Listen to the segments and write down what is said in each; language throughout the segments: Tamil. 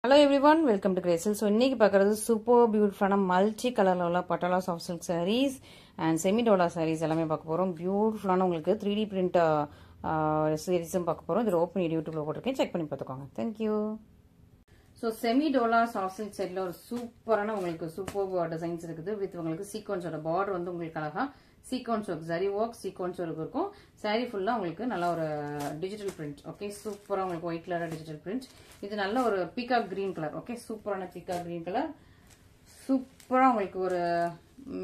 Hello everyone, welcome to Gracel. So இன்னைக்கு பார்க்கிறது super beautiful multi colorல உள்ள patola soft silk sarees and semi dola sarees எல்லாமே பார்க்க போறோம். பியூட்டிஃபுல்லான உங்களுக்கு 3D print sareesம் பார்க்க போறோம். இது ஓபன் யூடியூப்ல போட்டுருக்கேன், செக் பண்ணி பார்த்துக்கோங்க. Thank you. So semi dola soft silk sareeல ஒரு சூப்பரான உங்களுக்கு சூப்பர் டிசைன்ஸ் இருக்குது. வித் உங்களுக்கு சீக்வென்ஸோட பார்டர் வந்து உங்களுக்கு அழகா sequence work, zari work, sequence work இருக்கும். சாரி ஃபுல்லா உங்களுக்கு நல்ல ஒரு டிஜிட்டல் பிரிண்ட். ஓகே, சூப்பரா உங்களுக்கு ஒயிட் கலர் டிஜிட்டல் பிரிண்ட். இது நல்ல ஒரு பீகாக் கிரீன் கலர். ஓகே, சூப்பரான பீகாக் கிரீன் கலர். சூப்பரா உங்களுக்கு ஒரு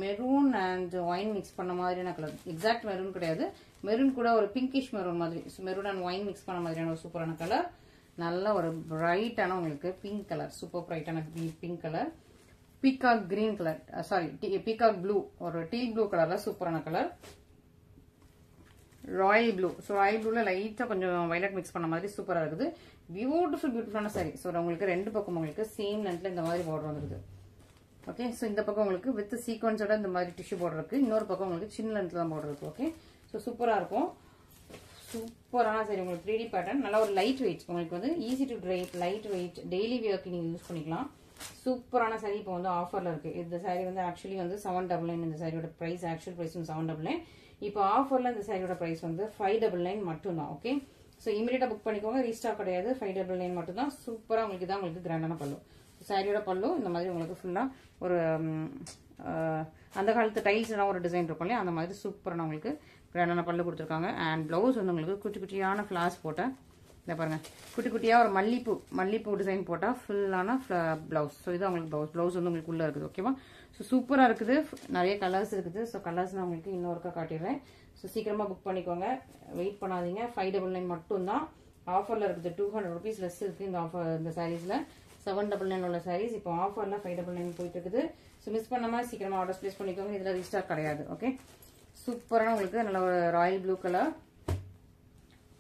மெரூன் அண்ட் ஒயின் மிக்ஸ் பண்ண மாதிரியான கலர். எக்ஸாக்ட் மெரூன் கிடையாது, மெரூன் கூட ஒரு பிங்கிஷ் மெரூன் மாதிரி. மெரூன் அண்ட் ஒயின் மிக்ஸ் பண்ண மாதிரியான ஒரு சூப்பரான கலர். நல்ல ஒரு பிரைட்டான உங்களுக்கு பிங்க் கலர், சூப்பர் பிரைட்டான pink colour. Peacock green colour, sorry peacock blue, ஒரு டீல் ப்ளூ கலர்ல சூப்பரான colour. Royal blue. So royal ப்ளூல லைட்டா கொஞ்சம் வயலட் மிக்ஸ் பண்ண மாதிரி சூப்பரா இருக்குது. பியூட்டிஃபுல்லான சாரி. ஸோ உங்களுக்கு ரெண்டு பக்கம் உங்களுக்கு சேம் லென்த்ல இந்த மாதிரி பார்டர் வந்துருது. ஓகே, ஸோ இந்த பக்கம் உங்களுக்கு வித் சீக்வன்ஸோட இந்த மாதிரி டிஷ்யூ பார்டர் இருக்கு. இன்னொரு பக்கம் உங்களுக்கு சின்ன லென்த்ல தான் பார்டர் இருக்கு. ஓகே, ஸோ சூப்பரா இருக்கும். சூப்பரான சாரி. உங்களுக்கு 3D பேட்டர்ன், நல்லா ஒரு லைட் வெயிட். உங்களுக்கு வந்து easy to drape, light weight, daily வியர்க்கு நீங்க யூஸ் பண்ணிக்கலாம். சூப்பரான சாரி இப்போ வந்து ஆஃபர்ல இருக்கு. இந்த சாரி வந்து ஆக்சுவலி வந்து 799. இந்த சாரியோட பிரைஸ் ஆக்சுவல் பிரைஸ் வந்து 799. இப்போ ஆஃபர்ல இந்த சாரியோட பிரைஸ் வந்து 599 மட்டும் தான். ஓகே, ஸோ இமீடியட்டா புக் பண்ணிக்கோங்க, ரீஸ்டாக் கிடையாது. 599 மட்டும் தான். சூப்பரா உங்களுக்கு தான் உங்களுக்கு கிராண்டான பல்லு. சாரியோட பல்லு இந்த மாதிரி உங்களுக்கு ஃபுல்லா ஒரு அந்த காலத்து டைல்ஸ் எல்லாம் ஒரு டிசைன் இருக்கும் இல்லையா, அந்த மாதிரி சூப்பரான உங்களுக்கு கிராண்டான பல்லு கொடுத்துருக்காங்க. அண்ட் பிளவுஸ் வந்து உங்களுக்கு குட்டி குட்டியான ஃபிளாஸ் போட்ட, இதை பாருங்க, குட்டி குட்டியா ஒரு மல்லிப்பூ டிசைன் போட்டா ஃபுல்லான பிளவுஸ். ஸோ இது உங்களுக்கு பிளவுஸ் வந்து உங்களுக்கு உள்ள இருக்குது. ஓகேவா, ஸோ சூப்பரா இருக்குது. நிறைய கலர்ஸ் இருக்குது. ஸோ கலர்ஸ் நான் உங்களுக்கு இன்னொருக்கா காட்டிடுறேன். ஸோ சீக்கிரமா புக் பண்ணிக்கோங்க, வெயிட் பண்ணாதீங்க. 599 மட்டும் தான் ஆஃபர்ல இருக்குது. 200 rupees லெஸ் இருக்கு இந்த ஆஃபர். இந்த சாரீஸ்ல 799 உள்ள சாரீஸ் இப்போ ஆஃபர்ல 599 போயிட்டு இருக்குது. ஸோ மிஸ் பண்ணாம சீக்கிரமா ஆர்டர் பிளேஸ் பண்ணிக்கோங்க. இதுல ரீஸ்டாக் கிடையாது. ஓகே, சூப்பரான உங்களுக்கு நல்ல ஒரு royal blue colour,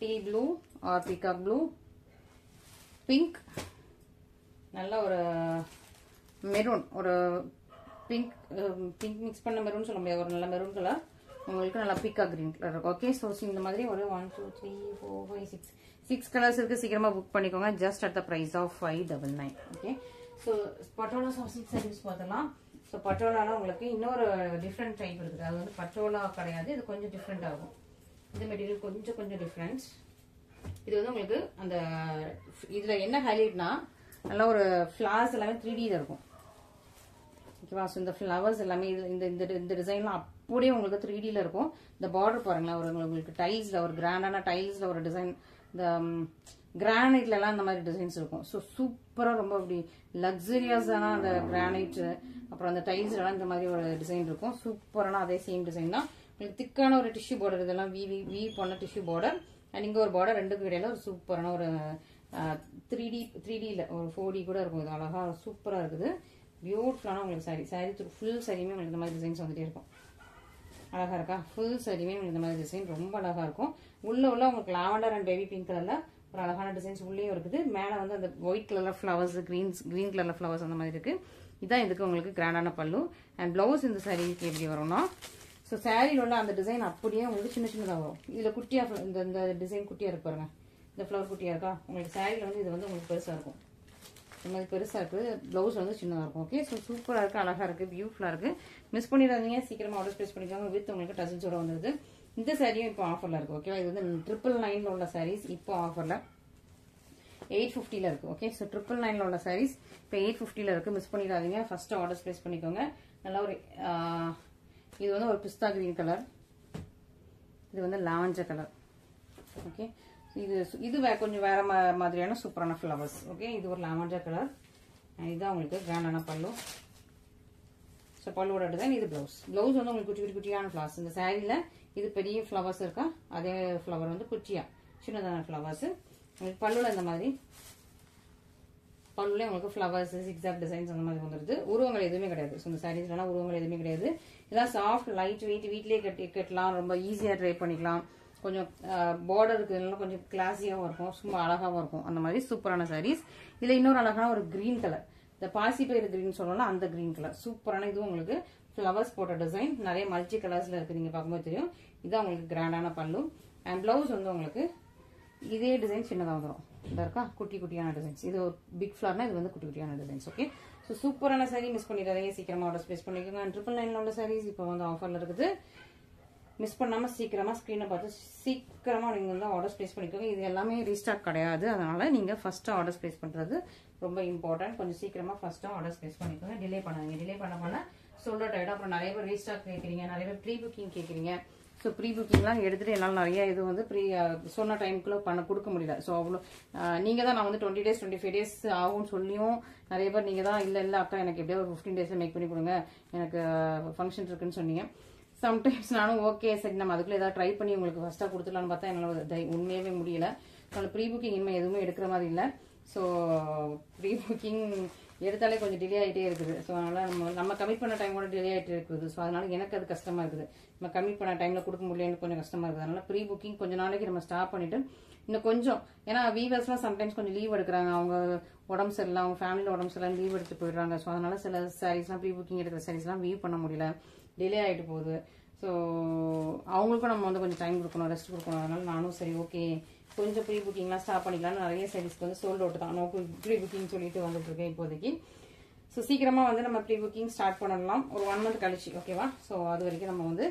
tea blue or peacock blue, pink, நல்ல ஒரு மெரூன், ஒரு பிங்க் மிக்ஸ் பண்ண மெரூன் சொல்ல முடியாது, ஒரு நல்ல மெரூன் கலர். உங்களுக்கு நல்லா பீகாக் கிரீன் கலர் இருக்கு. ஓகே, ஸோ இந்த மாதிரி ஒரு 1 2 3 4 5 6 கலர்ஸ் இருக்கு. சீக்கிரமா புக் பண்ணிக்கோங்க, just at the price of 599. Okay, so Patola soft silk sarees பார்த்தலாம். ஸோ பட்டோலால உங்களுக்கு இன்னொரு டிஃப்ரெண்ட் டைப் இருக்குது. அது வந்து பட்டோலா கிடையாது, இது கொஞ்சம் டிஃப்ரெண்ட் ஆகும். இந்த மெட்டீரியல் கொஞ்சம் டிஃப்ரெண்ட். இது வந்து உங்களுக்கு அந்த இதுல என்ன ஹைலைட்னா நல்ல ஒரு ஃபிளவர்ஸ் எல்லாமே 3Dல இருக்கும். ஓகேவா, ஸோ இந்த ஃபிளவர்ஸ் எல்லாமே இந்த டிசைன்லாம் அப்படியே உங்களுக்கு 3Dல இருக்கும். இந்த பார்டர் பாருங்களேன், ஒரு உங்களுக்கு டைல்ஸ்ல ஒரு கிராண்டான டைல்ஸ்ல ஒரு டிசைன், இந்த கிரானைட்ல எல்லாம் இந்த மாதிரி டிசைன்ஸ் இருக்கும். ஸோ சூப்பரா ரொம்ப அப்படி லக்ஸரியாஸான அந்த கிரானைட் அப்புறம் அந்த டைல்ஸ்ல எல்லாம் இந்த மாதிரி ஒரு டிசைன் இருக்கும். சூப்பரான அதே சேம் டிசைன் தான். உங்களுக்கு திக்கான ஒரு டிஷ்யூ பார்டர், இதெல்லாம் வீ பண்ண டிஷ்யூ பார்டர். அண்ட் இங்க ஒரு பார்டர், ரெண்டுக்கும் இடையில ஒரு சூப்பரான ஒரு 3Dல ஒரு 4D கூட இருக்கும். இது அழகா சூப்பரா இருக்குது. பியூட்டிஃபுல்லான உங்களுக்கு சாரி ஃபுல் சாரியுமே உங்களுக்கு இந்த மாதிரி டிசைன்ஸ் வந்துட்டே இருக்கும். அழகா இருக்கா? ஃபுல் சாரியுமே உங்களுக்கு இந்த மாதிரி டிசைன் ரொம்ப அழகா இருக்கும். உள்ள உங்களுக்கு லாவெண்டர் அண்ட் பேபி பிங்க் கலர்ல ஒரு அழகான டிசைன்ஸ் உள்ளேயும் இருக்குது. மேல வந்து அந்த ஒயிட் கலர்ல ஃபிளவர்ஸ், கிரீன் கலர்ல ஃபிளவர்ஸ் அந்த மாதிரி இருக்கு. இதான் இதுக்கு உங்களுக்கு கிராண்டான பல்லு. அண்ட் பிளவுஸ் இந்த சாரிக்கு எப்படி வரும்னா, ஸோ சாரியில் உள்ள அந்த டிசைன் அப்படியே உங்களுக்கு சின்னதாக வரும். இதில் குட்டியா இந்த டிசைன் குட்டியா இருக்கு பாருங்க, இந்த ஃப்ளவர் குட்டியா இருக்கா. உங்களுக்கு சாரியில் வந்து இது வந்து உங்களுக்கு பெருசா இருக்கும். இந்த மாதிரி பெருசா இருக்குது. பிளவுஸ் வந்து சின்னதாக இருக்கும். ஓகே, ஸோ சூப்பரா இருக்கு, அழகா இருக்கு, பியூட்டிஃபுல்லா இருக்கு. மிஸ் பண்ணிடாதீங்க, சீக்கிரமா ஆர்டர் பிளேஸ் பண்ணிக்கோங்க. வித் உங்களுக்கு டசல்ஸோட வந்துருது. இந்த சாரியும் இப்போ ஆஃபர்ல இருக்கு. ஓகேவா, இது வந்து 999 உள்ள சாரீஸ் இப்போ ஆஃபர்ல 850ல இருக்கு. ஓகே, ஸோ 999 உள்ள சாரீஸ் இப்போ 850ல இருக்கு. மிஸ் பண்ணிடாதீங்க, ஃபர்ஸ்ட் ஆர்டர் பிளேஸ் பண்ணிக்கோங்க. நல்லா ஒரு இது வந்து ஒரு பிஸ்தா கிரீன் கலர், இது வந்து லாவெண்டர் கலர். ஓகே, இது கொஞ்சம் வேற மாதிரியான சூப்பரான ஃபிளவர்ஸ். ஓகே, இது ஒரு லாவெண்டர் கலர். இதுதான் உங்களுக்கு கிராண்டான பல்லு. ஸோ பல்லுவோட டிசைன். இது பிளவுஸ் வந்து உங்களுக்கு குட்டியான ஃபிளவர்ஸ். இந்த சாரியில இது பெரிய ஃபிளவர்ஸ் இருக்கா, அதே ஃபிளவர் வந்து குட்டியா சின்னதான ஃபிளவர்ஸ். உங்களுக்கு பல்லுல இந்த மாதிரி பல்லுல உங்களுக்கு ஃபிளவர்ஸ், சிக்ஸாக் டிசைன்ஸ் அந்த மாதிரி வந்துருது. உருவங்கள் எதுவுமே கிடையாது. ஸோ இந்த சாரீஸ்லாம் உருவங்கள் எதுவுமே கிடையாது. இதெல்லாம் சாஃப்ட் லைட் வெயிட், வீட்லயே கட்டலாம், ரொம்ப ஈஸியா ட்ரை பண்ணிக்கலாம். கொஞ்சம் பார்டர் இருக்குதுனால கொஞ்சம் கிளாஸியாகவும் இருக்கும், சும்மா அழகாவும் இருக்கும். அந்த மாதிரி சூப்பரான சாரீஸ். இதுல இன்னொரு அழகான ஒரு கிரீன் கலர், இந்த பாசிப்பயிறு கிரீன் சொல்லலாம், அந்த கிரீன் கலர் சூப்பரான. இதுவும் உங்களுக்கு ஃபிளவர்ஸ் போட்ட டிசைன், நிறைய மல்டி கலர்ஸ்ல இருக்கு. நீங்க பார்க்கும்போது தெரியும். இதுதான் உங்களுக்கு கிராண்டான பல்லு. அண்ட் பிளவுஸ் வந்து உங்களுக்கு இதே டிசைன் சின்னதாக வந்துடும். இந்த இருக்கா குட்டி குட்டியான டிசைன்ஸ். இது ஒரு பிக் ஃப்ளார்னா இது வந்து குட்டி குட்டியான டிசைன்ஸ். ஓகே, ஸோ சூப்பரான சாரி, மிஸ் பண்ணிடாதீங்க, சீக்கிரமா ஆர்டர் பிளேஸ் பண்ணிக்கோங்க. 999 உள்ள சாரீஸ் இப்போ வந்து ஆஃபர்ல இருக்குது. மிஸ் பண்ணாம சீக்கிரமா ஸ்க்ரீனை பார்த்து சீக்கிரமா நீங்க வந்து ஆர்டர்ஸ் பிளேஸ் பண்ணிக்கோங்க. இது எல்லாமே ரீஸ்டாக் கிடையாது, அதனால நீங்க ஃபர்ஸ்ட் ஆர்டர்ஸ் பிளேஸ் பண்றது ரொம்ப இம்பார்ட்டன்ட். கொஞ்சம் சீக்கிரமா ஃபர்ஸ்ட் ஆர்டர்ஸ் பிளேஸ் பண்ணிக்கோங்க. டிலே பண்ணாதீங்க. டிலே பண்ண சோல்ட் அவுட் ஆயிடும். அப்புறம் நிறைய பேர் ரீஸ்டாக் கேட்குறீங்க, நிறைய பேர் ப்ரீ புக்கிங் கேட்குறீங்க. ஸோ ப்ரீ புக்கிங்லாம் எடுத்துட்டு என்னால் நிறைய இது வந்து சொன்ன டைமுக்குள்ள கொடுக்க முடியல. ஸோ அவ்வளோ நீங்கள் தான் நான் வந்து 20 days 25 days ஆகும்னு சொல்லியும் நிறைய பேர் நீங்கள் தான் இல்லை அக்கா எனக்கு எப்படியோ ஒரு 15 days மேக் பண்ணி கொடுங்க, எனக்கு ஃபங்க்ஷன் இருக்குன்னு சொன்னீங்க. சம்டைம்ஸ் நானும் ஓகே சரி நம்ம அதுக்குள்ள ஏதாவது ட்ரை பண்ணி உங்களுக்கு ஃபர்ஸ்ட்டாக கொடுத்துடலான்னு பார்த்தா என்னால் உண்மையாகவே முடியல. அதனால ப்ரீ புக்கிங் இனிமேல் எதுவுமே எடுக்கிற மாதிரி இல்லை. ஸோ ப்ரீ புக்கிங் எடுத்தாலே கொஞ்சம் டிலே ஆகிட்டே இருக்குது. ஸோ அதனால் நம்ம கமிட் பண்ண டைம் கூட டிலே ஆகிட்டே இருக்குது. ஸோ அதனால எனக்கு அது கஷ்டமாக இருக்குது. நம்ம கமிட் பண்ண டைமில் கொடுக்க முடியலன்னு கொஞ்சம் கஷ்டமாக இருக்குது. அதனால ப்ரீ புக்கிங் கொஞ்சம் நாளைக்கு நம்ம ஸ்டாப் பண்ணிட்டு இன்னும் கொஞ்சம், ஏன்னா வீவர்ஸ்லாம் சம்டைம்ஸ் கொஞ்சம் லீவ் எடுக்கிறாங்க, அவங்க உடம்பு சரியில்லை, அவங்க ஃபேமிலியில் உடம்பு சரியில்லை லீவ் எடுத்து போயிடுறாங்க. ஸோ அதனால சில சாரீஸ்லாம் ப்ரீ புக்கிங் எடுக்கிற சாரீஸ்லாம் வீவ் பண்ண முடியல, டிலே ஆகிட்டு போகுது. ஸோ அவங்களுக்கும் நம்ம வந்து கொஞ்சம் டைம் கொடுக்கணும், ரெஸ்ட் கொடுக்கணும். அதனால நானும் சரி ஓகே கொஞ்சம் ப்ரீ புக்கிங்லாம் ஸ்டாப் பண்ணிக்கலாம்னு நிறைய சாரீஸ்க்கு வந்து சோல்ட் அவுட் தான் நான் ப்ரீ புக்கிங் சொல்லிட்டு வந்துட்டு இருக்கேன் இப்போதைக்கு. ஸோ சீக்கிரமா வந்து நம்ம ப்ரீ புக்கிங் ஸ்டார்ட் பண்ணலாம் ஒரு 1 month கழிச்சு. ஓகேவா? ஸோ அது வரைக்கும் நம்ம வந்து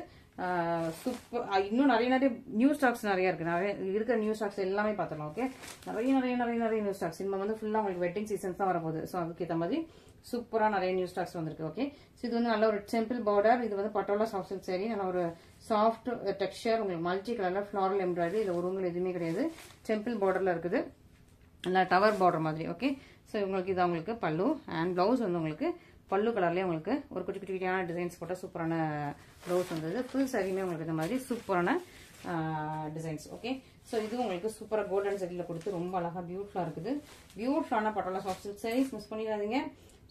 சூப்பர் இன்னும் நிறைய நியூ ஸ்டாக்ஸ் நிறைய இருக்கு. நிறைய இருக்கிற நியூ ஸ்டாக்ஸ் எல்லாமே பார்த்துடலாம். ஓகே, நிறைய நியூ ஸ்டாக்ஸ். இனிமே வந்து ஃபுல்லாக உங்களுக்கு வெட்டிங் சீசன்ஸ் தான் வரப்போகுது. ஸோ அதுக்கேற்ற மாதிரி சூப்பரா நிறைய நியூ ஸ்டாக்ஸ் வந்திருக்கு. ஓகே, ஸோ இது வந்து நல்ல ஒரு டெம்பிள் பார்டர். இது வந்து பட்டோலா சாஃப்ட் சில்க் சாரி, நல்ல ஒரு சாஃப்ட் டெக்ஸ்சர், உங்களுக்கு மல்டி கலர்ல ஃபிளாரல் எம்ப்ராய்டரி. இதுல உருவங்கள் எதுவுமே கிடையாது, டெம்பிள் பார்டர்ல இருக்குது, நல்லா டவர் பார்டர் மாதிரி. ஓகே, ஸோ உங்களுக்கு இது உங்களுக்கு பல்லு அண்ட் பிளவுஸ் வந்து உங்களுக்கு பல்லு கலர்லேயே உங்களுக்கு ஒரு குட்டி குட்டியான டிசைன்ஸ் போட்ட சூப்பரான ப்ளவுஸ் வந்தது. ஃபுல் சாரியுமே உங்களுக்கு இந்த மாதிரி சூப்பரான டிசைன்ஸ். ஓகே, ஸோ இது உங்களுக்கு சூப்பராக கோல்டன் சரியில் கொடுத்து ரொம்ப அழகாக பியூட்டிஃபுல்லாக இருக்குது. பியூட்டிஃபுல்லான Patola soft silk sarees miss பண்ணிடாதீங்க.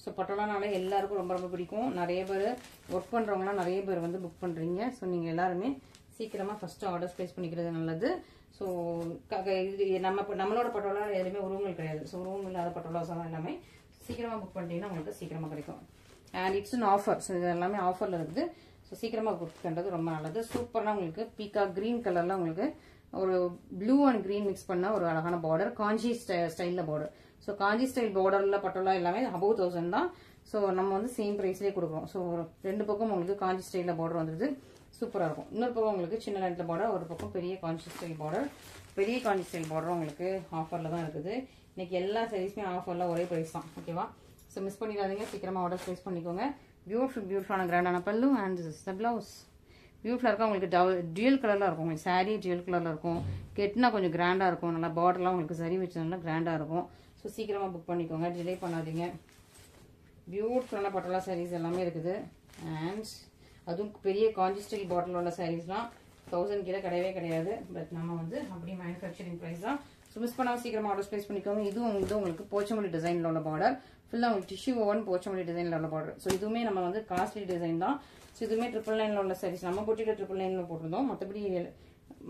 ஸோ பட்டோலானால எல்லாருக்கும் ரொம்ப பிடிக்கும். நிறைய பேர் ஒர்க் பண்ணுறவங்களாம் நிறைய பேர் வந்து புக் பண்ணுறீங்க. ஸோ நீங்கள் எல்லாருமே சீக்கிரமாக ஃபர்ஸ்ட் ஆர்டர்ஸ் பிளேஸ் பண்ணிக்கிறது நல்லது. ஸோ இது நம்மளோட பட்டோலா எதுவுமே உருவங்கள் கிடையாது. ஸோ உருவம் இல்லாத பட்டோலாஸ் எல்லாம் எல்லாமே சீக்கிரமாக புக் பண்ணிட்டீங்கன்னா உங்களுக்கு சீக்கிரமாக கிடைக்கும். And it's an offer. So இது எல்லாமே ஆஃபரில் இருக்குது. ஸோ சீக்கிரமாக புக் பண்ணுறது ரொம்ப நல்லது. சூப்பராக உங்களுக்கு பீக்கா கிரீன் கலரில் உங்களுக்கு ஒரு ப்ளூ அண்ட் கிரீன் மிக்ஸ் பண்ண ஒரு அழகான பார்டர், காஞ்சி ஸ்டைலில் பார்டர். ஸோ காஞ்சி ஸ்டைல் பார்டரில் பட்டோலா எல்லாமே above 1000 தான். ஸோ நம்ம வந்து சேம் ப்ரைஸ்லேயே கொடுக்குறோம். ஸோ ரெண்டு பக்கம் உங்களுக்கு காஞ்சி ஸ்டைலில் பார்டர் வந்துடுது, சூப்பராக இருக்கும். இன்னொரு பக்கம் உங்களுக்கு சின்ன லென்த்தில் பார்டர், ஒரு பக்கம் பெரிய காஞ்சி ஸ்டைல் பார்டர். பெரிய காஞ்சி ஸ்டைல் பார்டரும் உங்களுக்கு ஆஃபரில் தான் இருக்குது. இன்னைக்கு எல்லா சாரீஸுமே ஆஃபரில் ஒரே ப்ரைஸ் தான். ஓகேவா? ஸோ மிஸ் பண்ணிடாதீங்க, சீக்கிரமாக ஆர்டர் ப்ளேஸ் பண்ணிக்கோங்க. பியூட்டிஃபுல்லான கிராண்டான பல்லு and this is the blouse. பியூட்டிஃபுல்லாக இருக்கும். உங்களுக்கு டியூல் கலரில் இருக்கும். உங்களுக்கு சாரீ டியூல் கலரில் இருக்கும். கெட்டினா கொஞ்சம் கிராண்டாக இருக்கும். நல்லா பார்டர்லாம் உங்களுக்கு சரி வச்சு நல்லா கிராண்டாக இருக்கும். ஸோ சீக்கிரமாக புக் பண்ணிக்கோங்க, டிலே பண்ணாதீங்க. பியூட்டிஃபுல்லான பட்டோலா சாரீஸ் எல்லாமே இருக்குது. அண்ட் அதுவும் பெரிய காஞ்சி ஸ்டைல் பாட்டில் உள்ள சாரீஸ்லாம் 1000 கீழே கிடையவே கிடையாது. பட் நம்ம வந்து அப்படி மேனுஃபேக்சரிங் ப்ரைஸ் தான். ஸோ மிஸ் பண்ணாமல் சீக்கிரமாக ஆர்டர் பிளேஸ் பண்ணிக்கோங்க. இதுவும் வந்து உங்களுக்கு போச்சமல்லி டிசைனில் உள்ள பார்டர், ஃபுல்லாக உங்களுக்கு டிஷ்யூ ஓவன் போச்சமல்லி டிசைனில் உள்ள பார்டர். ஸோ இதுவுமே நம்ம வந்து காஸ்ட்லி டிசைன் தான். ஸோ இதுவுமே 999 உள்ள சாரீஸ். நம்ம போட்டிட்டு 999 போட்டிருந்தோம். மற்றபடி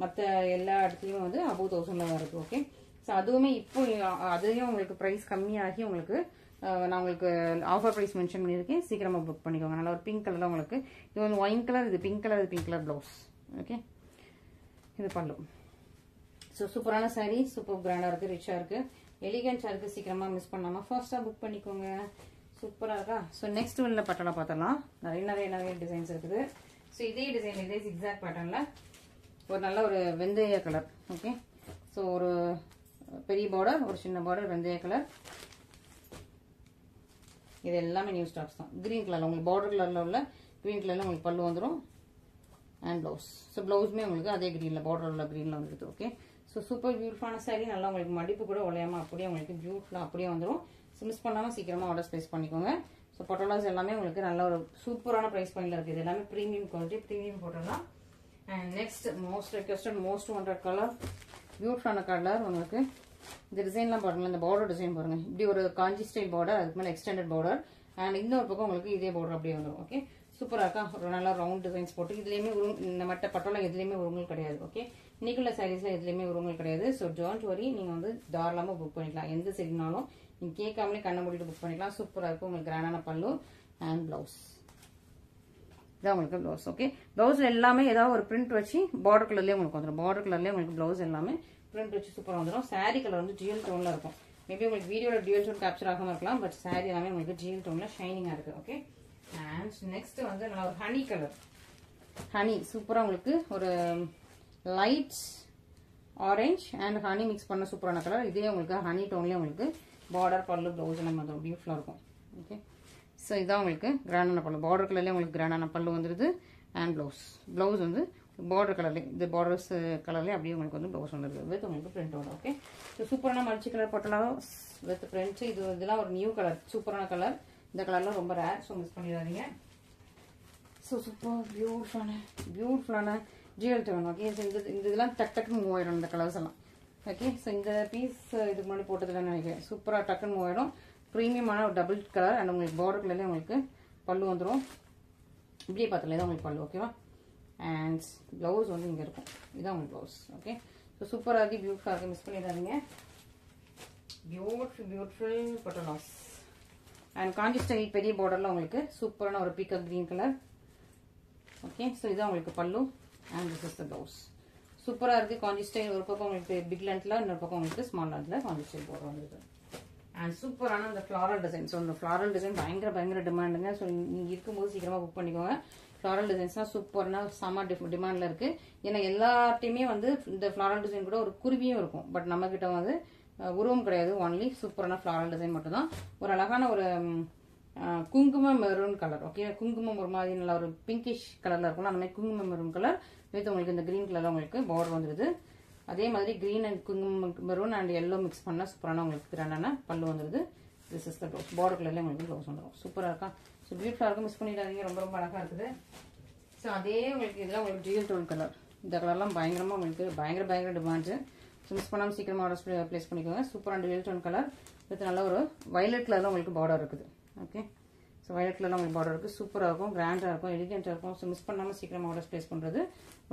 மற்ற எல்லா இடத்துலையும் வந்து above 1000 தான் இருக்குது. ஓகே, ஸோ அதுவுமே இப்போ அதையும் உங்களுக்கு ப்ரைஸ் கம்மியாகி உங்களுக்கு நான் உங்களுக்கு ஆஃபர் ப்ரைஸ் மென்ஷன் பண்ணியிருக்கேன். சீக்கிரமாக புக் பண்ணிக்கோங்க. நல்லா ஒரு பிங்க் கலரில் உங்களுக்கு இது வந்து ஒயின் கலர், இது பிங்க் கலர், இது பிங்க் கலர் ப்ளவுஸ். ஓகே, இது பல்லு. ஸோ சூப்பரான சாரீ, சூப்பர் கிராண்டாக இருக்குது, ரிச்சாக இருக்குது, எலிகன்ஸாக இருக்குது. சீக்கிரமாக மிஸ் பண்ணாமல் ஃபர்ஸ்ட்டாக புக் பண்ணிக்கோங்க. சூப்பராக இருக்கா? ஸோ நெக்ஸ்ட் உள்ள பட்டோலா பார்த்தலாம். நிறைய டிசைன்ஸ் இருக்குது. ஸோ இதே டிசைன் இதே எக்ஸாக்ட் பேட்டர்னில் ஒரு நல்ல ஒரு வெந்தய கலர். ஓகே, ஸோ ஒரு பெரிய பார்டர், ஒரு சின்ன பார்டர், வெந்தய கலர். இது எல்லாமே நியூ ஸ்டாக்ஸ் தான். கிரீன் கலரில் உங்களுக்கு பார்டர் கலரில் உள்ள கிரீன் கலரில் உங்களுக்கு பல்லு வந்துடும் அண்ட் ப்ளவுஸ். ஸோ ப்ளவுஸுமே உங்களுக்கு அதே க்ரீனில் பார்டர் உள்ள க்ரீனில் வந்துடுது. ஓகே, ஸோ சூப்பர் பியூட்டிஃபுல்லான சாரீ. நல்லா உங்களுக்கு மடிப்பு கூட உடையாமல் அப்படியே உங்களுக்கு பியூட்டிஃபுல்லாக அப்படியே வந்துடும். ஸோ மிஸ் பண்ணாமல் சீக்கிரமாக ஆர்டர் ப்ளேஸ் பண்ணிக்கோங்க. ஸோ பட்டோலாஸ் எல்லாமே உங்களுக்கு நல்ல ஒரு சூப்பரான ப்ரைஸ் பாயிண்டில் இருக்குது. இது எல்லாமே ப்ரீமியம் குவாலிட்டி, ப்ரீமியம் போட்டோலாம். And next most requested most wanted colour, பியூட்டிஃபுல்லான கலர் உங்களுக்கு. இந்த டிசைன்லாம் பாருங்க, இந்த பார்டர் டிசைன் பாருங்க. இப்படி ஒரு காஞ்சி ஸ்டைல் பார்டர், அதுக்கு மேலே எக்ஸ்டெண்டட் பார்டர் அண்ட் இன்னொரு பக்கம் உங்களுக்கு இதே பார்டர் அப்படியே வந்துடும். ஓகே, சூப்பராக இருக்கா? ஒரு நல்ல ரவுண்ட் டிசைன்ஸ் போட்டு இதுலேயுமே இந்த மட்ட பட்டோலா எதுலேயுமே உருவங்கள் கிடையாது. ஓகே, இன்னைக்குள்ள சாரீஸில் எதுலேயுமே உருவங்கள் கிடையாது. ஸோ டோன்ட் வரி, நீங்கள் வந்து தாராளமாக புக் பண்ணிக்கலாம். எந்த சரினாலும் நீங்கள் கேட்காமலே கண்ணை மூடிட்டு புக் பண்ணிக்கலாம். சூப்பராக இருக்கும். உங்களுக்கு கிராண்டான பல்லு அண்ட் ப்ளவுஸ். இதான் உங்களுக்கு ப்ளவுஸ். ஓகே, ப்ளவுஸில் எல்லாமே ஏதாவது ஒரு பிரிண்ட் வச்சு பார்டர் கலர்லேயே உங்களுக்கு வந்துடும். பார்டர் கலர்லேயே உங்களுக்கு ப்ளவுஸ் எல்லாமே பிரிண்ட் வச்சு சூப்பராக வந்துடும். saree கலர் வந்து ஜிஎல் டோனில் இருக்கும். மேபி உங்களுக்கு வீடியோவில் டியூல் டோன் கேப்சர் ஆகாமல் இருக்கலாம், பட் saree எல்லாமே உங்களுக்கு ஜிஎல் டோனில் ஷைனிங்காக இருக்குது. ஓகே, அண்ட் நெக்ஸ்ட் வந்து நல்லா ஒரு ஹனி கலர். ஹனி சூப்பராக உங்களுக்கு ஒரு light orange and honey mix பண்ண சூப்பரான கலர். இதே உங்களுக்கு ஹனி டோன்லேயே உங்களுக்கு பார்டர் பல்லு ப்ளவுஸ் நம்ம வந்து பியூட்டிஃபுல்லாக இருக்கும். ஓகே, ஸோ இதான் உங்களுக்கு கிராண்டான பல்லு. பார்டர் கலர்லேயே உங்களுக்கு கிராண்டான பல்லு வந்துடுது. அண்ட் ப்ளவுஸ் வந்து பார்டர் கலர்லேயே, இந்த பார்டர்ஸ் கலர்லேயே அப்படியே உங்களுக்கு வந்து ப்ளவுஸ் வந்துடுது வித் உங்களுக்கு பிரிண்டோட. ஓகே, ஸோ சூப்பரான மல்டி கலர் போட்டலாம் வித் பிரிண்ட். இதெல்லாம் ஒரு நியூ கலர், சூப்பரான கலர். இந்த கலர்லாம் ரொம்ப ரேர், ஸோ மிஸ் பண்ணிடாதீங்க. ஸோ சூப்பர் பியூட்டிஃபுல்லான ஜிஎல் டோன். ஓகே, ஸோ இதெல்லாம் டக்குன்னு மூவ் ஆயிடும் இந்த கலர்ஸ் எல்லாம். ஓகே, ஸோ இந்த பீஸ் இதுக்கு முன்னாடி போட்டதுலன்னு நினைக்கிறேன். சூப்பராக டக்குன்னு மூவ் ஆயிடும். ப்ரீமியமான ஒரு டபுள் கலர் அண்ட் உங்களுக்கு பார்டர் கலர்லேயே உங்களுக்கு பல்லு வந்துடும். இப்படியே பார்த்துல இதான் உங்களுக்கு பல்லு. ஓகேவா, அண்ட் ப்ளவுஸ் வந்து இங்கே இருக்கும். இதுதான் உங்களுக்கு ப்ளவுஸ். ஓகே, ஸோ சூப்பராக இருக்குது, பியூட்டிஃபுல்லாக இருக்குது, மிஸ் பண்ணிடாதீங்க. பியூட்டிஃபுல் பட்டோலாஸ் அண்ட் காஞ்சி ஸ்டைல் பெரிய பார்டரில் உங்களுக்கு சூப்பரான ஒரு peacock green colour. Okay, so இதான் உங்களுக்கு பல்லு and this is the blouse. சூப்பராக இருக்குது. காஞ்சி ஸ்டைல் ஒரு பக்கம் உங்களுக்கு பிக் லென்த்தில், இன்னொரு பக்கம் உங்களுக்கு ஸ்மால் லென்த்தில் காஞ்சி ஸ்டைல் பார்டர் வந்துருக்கு. அண்ட் சூப்பரான அந்த ஃப்ளாரல் டிசைன். ஸோ இந்த ஃப்ளாரல் டிசைன் பயங்கர டிமாண்டுங்க. ஸோ நீங்கள் இருக்கும்போது சீக்கிரமாக புக் பண்ணிக்கோங்க. ஃப்ளாரல் டிசைன்ஸ்லாம் சூப்பர்னா செம்ம டிமாண்டில் இருக்குது. ஏன்னா எல்லாத்தையுமே வந்து இந்த ஃப்ளாரல் டிசைன் கூட ஒரு குருவியும் இருக்கும், பட் நம்மக்கிட்ட வந்து உருவம் கிடையாது. ஒன்லி சூப்பரான ஃப்ளாரல் டிசைன் மட்டும்தான். ஒரு அழகான ஒரு குங்கும மெரூன் கலர். ஓகே, குங்குமம் ஒரு மாதிரி நல்லா ஒரு பிங்கிஷ் கலரில் இருக்கும்ல, அந்த மாதிரி குங்கும மெரூன் கலர் வித் உங்களுக்கு இந்த க்ரீன் கலரில் உங்களுக்கு பார்டர் வந்துடுது. அதே மாதிரி கிரீன் அண்ட் குங்குமம் மெரூன் அண்ட் எல்லோ மிக்ஸ் பண்ணால் சூப்பரான உங்களுக்கு கிராண்டான பல்லு வந்துடுது. This is the blouse. Border கலர்லேயே உங்களுக்கு ப்ளவுஸ் வந்துடும். சூப்பராக இருக்கா? ஸோ பியூட்டிஃபுல்லாக இருக்கும், மிஸ் பண்ணிடாதீங்க. ரொம்ப அழகாக இருக்குது. ஸோ அதே உங்களுக்கு இதெல்லாம் உங்களுக்கு ஜிஎல் டோன் கலர். இந்த கலர்லாம் பயங்கரமாக உங்களுக்கு பயங்கர டிமாண்டு. ஸோ மிஸ் பண்ணாமல் சீக்கிரமாக ஆர்டர் ப்ளேஸ் பண்ணிக்கோங்க. சூப்பரான ஜிஎல் டோன் கலர் வித் நல்ல ஒரு வயலட் கலரில் உங்களுக்கு பார்டர் இருக்குது. ஓகே, ஸோ வயலட் கலரில் உங்களுக்கு பார்டர் இருக்குது. சூப்பராக இருக்கும், கிராண்டாக இருக்கும், எலிகென்ட்டாக இருக்கும். ஸோ மிஸ் பண்ணாமல் சீக்கிரமாக ஆர்டர் ப்ளேஸ் பண்ணுறது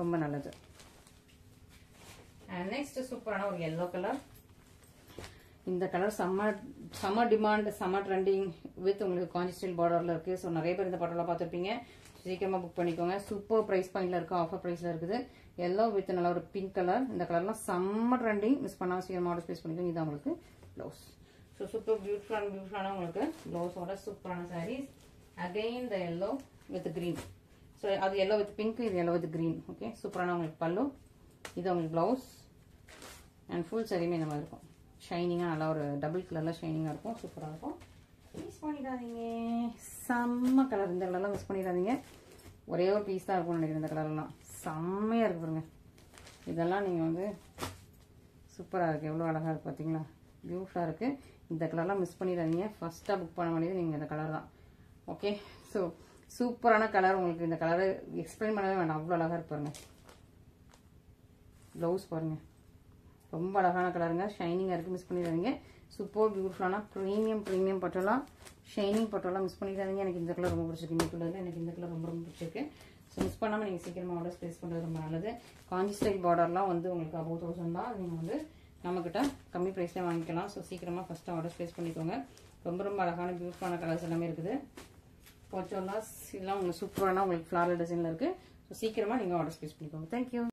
ரொம்ப நல்லது. அண்ட் நெக்ஸ்ட் சூப்பரான ஒரு எல்லோ கலர். இந்த கலர் செம்ம டிமாண்ட், செம்ம ட்ரெண்டிங் வித் உங்களுக்கு காஞ்சி ஸ்டைல் பார்டரில் இருக்குது. ஸோ நிறைய பேர் இந்த பார்டரில் பார்த்துருப்பீங்க. சீக்கிரமாக புக் பண்ணிக்கோங்க. சூப்பர் ப்ரைஸ் பாயிண்டில் இருக்குது, ஆஃபர் ப்ரைஸில் இருக்குது. எல்லோ வித் நல்லா ஒரு பிங்க் கலர். இந்த கலர்லாம் செம்ம ட்ரெண்டிங், மிஸ் பண்ணாமல் சீக்கிரமாக ஆர்டர் ப்ளேஸ் பண்ணிக்கோங்க. இதான் உங்களுக்கு ப்ளவுஸ். ஸோ சூப்பர் பியூட்டிஃபுல்லான உங்களுக்கு ப்ளவுஸோட சூப்பரான sarees. Again the yellow with green. So அது எல்லோ வித் பிங்க், இது எல்லோ வித் க்ரீன். ஓகே, சூப்பரான உங்களுக்கு பல்லு. இது உங்களுக்கு ப்ளவுஸ் அண்ட் ஃபுல் சாரியுமே இந்த மாதிரி இருக்கும். ஷைனிங்காக நல்லா ஒரு டபுள் கலரில் ஷைனிங்காக இருக்கும். சூப்பராக இருக்கும். மிஸ் பண்ணிடாதீங்க. செம்ம கலர். இந்த கலர்லாம் மிஸ் பண்ணிடாதீங்க. ஒரே ஒரு பீஸ் தான் இருக்கும்னு நினைக்கிறேன். இந்த கலர்லாம் செம்மையாக இருக்குது பாருங்க. இதெல்லாம் நீங்கள் வந்து சூப்பராக இருக்குது. எவ்வளோ அழகாக இருக்குது பார்த்தீங்களா? பியூட்டிஃபுல்லாக இருக்குது. இந்த கலர்லாம் மிஸ் பண்ணிடாதீங்க. ஃபஸ்ட்டாக புக் பண்ண வேண்டியது நீங்கள் இந்த கலர் தான். ஓகே, ஸோ சூப்பரான கலர். உங்களுக்கு இந்த கலரை எக்ஸ்பிளைன் பண்ணவே வேண்டாம், அவ்வளோ அழகாக இருப்பாருங்க. ப்ளவுஸ் பாருங்கள், ரொம்ப அழகான கலருங்க, ஷைனிங்காக இருக்குது, மிஸ் பண்ணிடாதீங்க. சூப்பர் பியூட்டிஃபுல்லான ப்ரீமியம் பட்டோலாம், ஷைனிங் பட்டோலாம் மிஸ் பண்ணிடாதீங்க. எனக்கு இந்த கலர் ரொம்ப பிடிச்சிருக்கு. இன்னைக்குள்ளதில் எனக்கு இந்த கலர் ரொம்ப பிடிச்சிருக்கு. ஸோ மிஸ் பண்ணாமல் நீங்கள் சீக்கிரமாக ஆர்டர் ப்ளேஸ் பண்ணுறது ரொம்ப நல்லது. காஞ்சி ஸ்டைல் பார்டர்லாம் வந்து உங்களுக்கு அபோவ் 1000 தான். நீங்கள் வந்து நம்மக்கிட்ட கம்மி ப்ரைஸ்லேயே வாங்கிக்கலாம். ஸோ சீக்கிரமாக ஃபஸ்ட்டு ஆர்டர் ப்ளேஸ் பண்ணிக்கோங்க. ரொம்ப அழகான பியூட்டிஃபுல்லான கலர்ஸ் எல்லாமே இருக்குது. பட்டோலாஸ் இதெல்லாம் உங்களுக்கு சூப்பரான உங்களுக்கு ஃப்ளாரல் டிசைனில் இருக்குது. ஸோ சீக்கிரமாக நீங்கள் ஆர்டர் ப்ளேஸ் பண்ணிக்கோங்க. தேங்க்யூ.